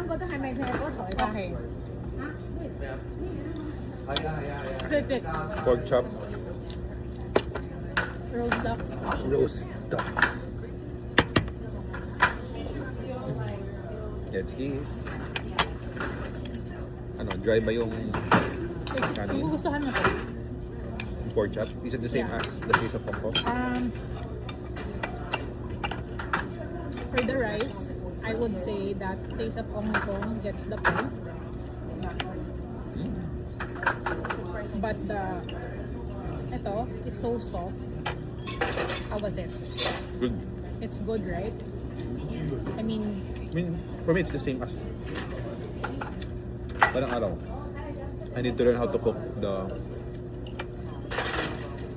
個都係咪就係嗰台㗎？ Okay. 係啊。 Critic. Pork chop. Roast duck. Roast duck. Let's eat. Ano, dry ba yung kanin? Kung gustuhan mo to. Pork chop? Is it the same Yeah. as the piece of Hong Kong? For the rice, I would say that Taste of Hong Kong gets the point. But ito, it's so soft. How was it? Good. It's good, right? I mean, For me, it's the same as parang araw. I need to learn how to cook the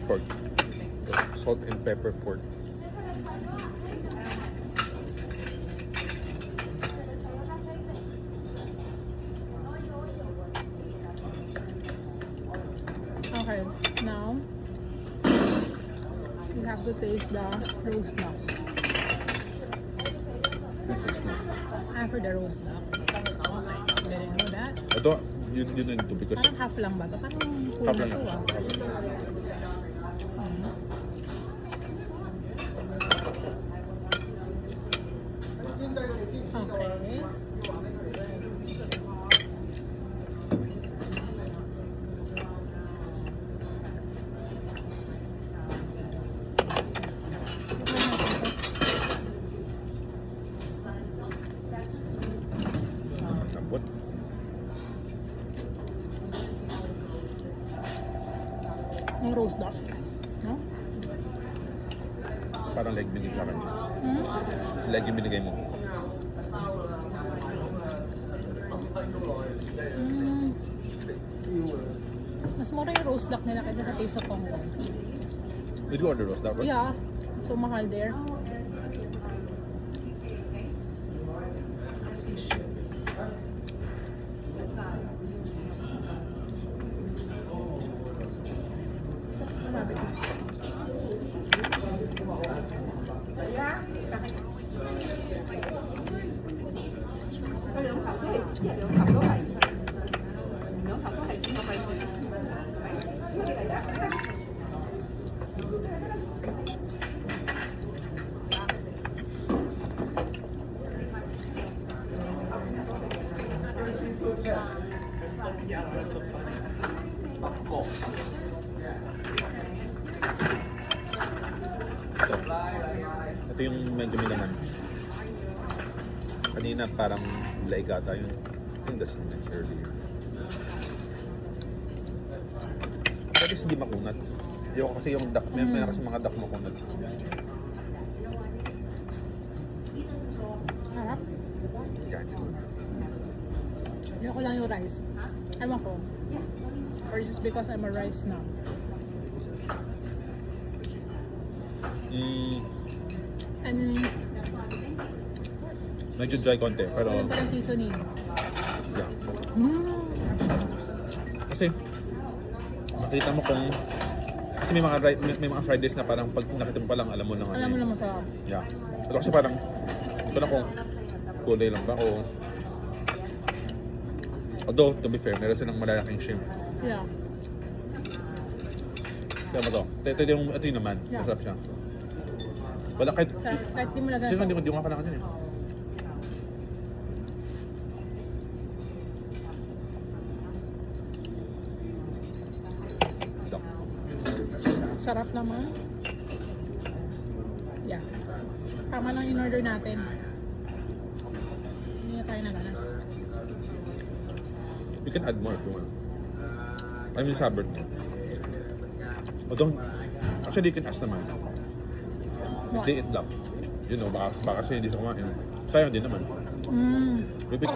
pork. Salt and pepper pork. okay. Now, we have to taste the roast duck. This is good. For the roast duck. Okay. Didn't know that. Ito, yun din ito because Parang half lang ba to? Parang full half na lang to yan. ah. Half lang. Okay. Lambot. Ang roast duck. No? Parang leg binigay sa akin. Hmm? Leg yung binigay mo. Mm. Mas mura yung roast duck nila kaysa sa Taste of Hong Kong. Did you order roast duck? Yeah. So mahal there. Grabe. Ito yung medyo may laman. Kanina parang laig ata yung I think that's mentioned earlier. But is hindi makunat. Yung kasi yung duck, may kasi mga duck makunat. Harap. Yeah, it's good. Ayoko lang yung rice. Ewan ko. Or just because I'm a rice now. And Medyo dry konti, pero yun pala seasoning. yeah. Mm. Kasi makita mo kung kasi may mga fried rice na parang pag nakita mo pa lang alam mo na nga. Alam mo naman sa Yeah. Ito kasi parang ito na kung kulay lang ba o although to be fair, meron silang malalaking shrimp. yeah. Kaya mo to. Ito yung naman. Yeah. Masarap siya. Wala kahit Kahit di mo lagay kasi ito. hindi ko kailangan yun eh. Ito. Sarap naman. Yeah. Tama lang in order natin. Hindi na tayo na gana. You can add more if you want. I mean, sabert. Although, actually, you can ask naman. If they eat lang. You know, baka kasi hindi sa kumain. Sayang din naman. Mm. Repeat.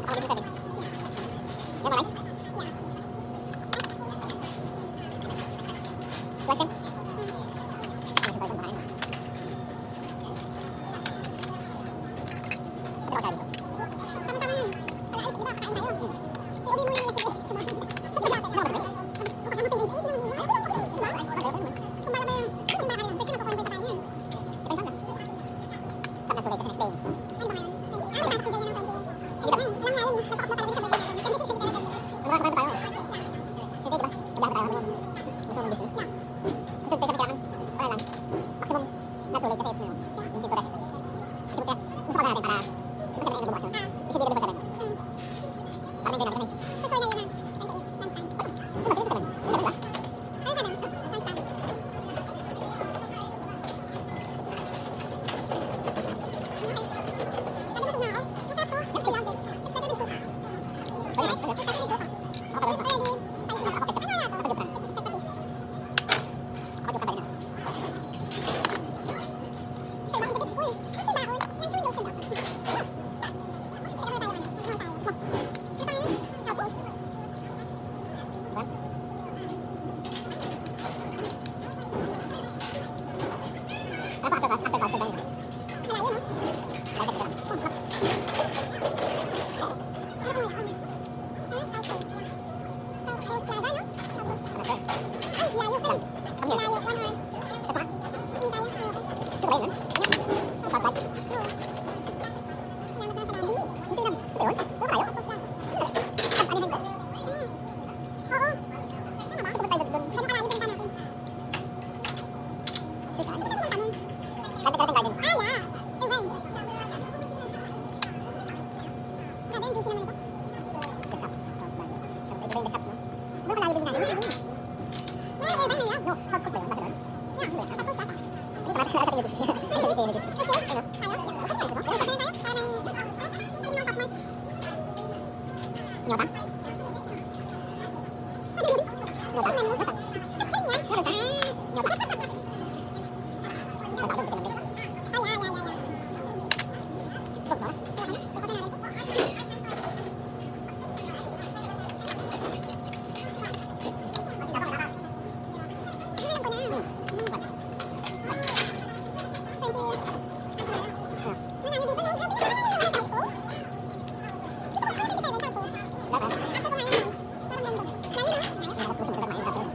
Para isa, no?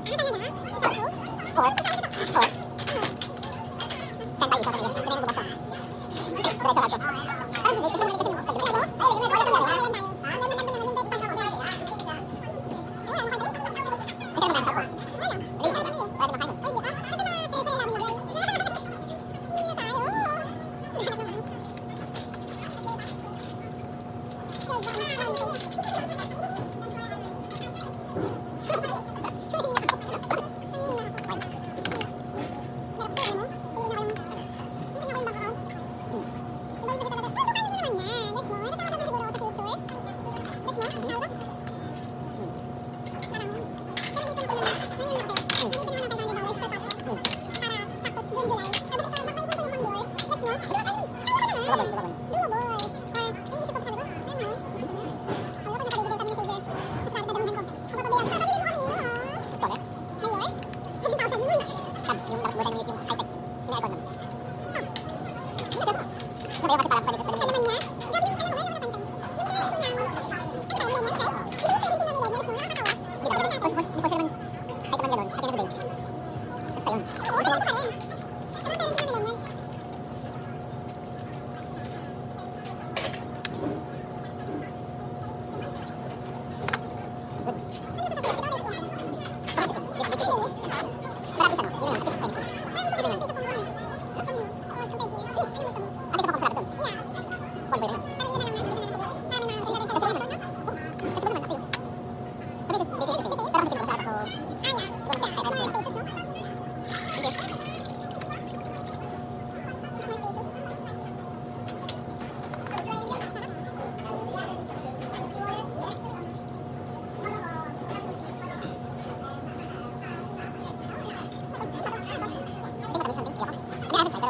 Yun na yun.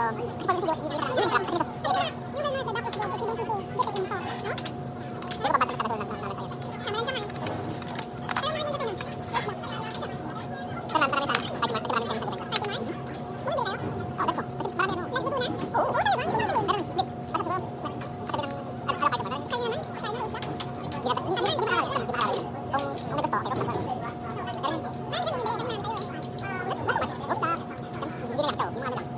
Hindi na lang,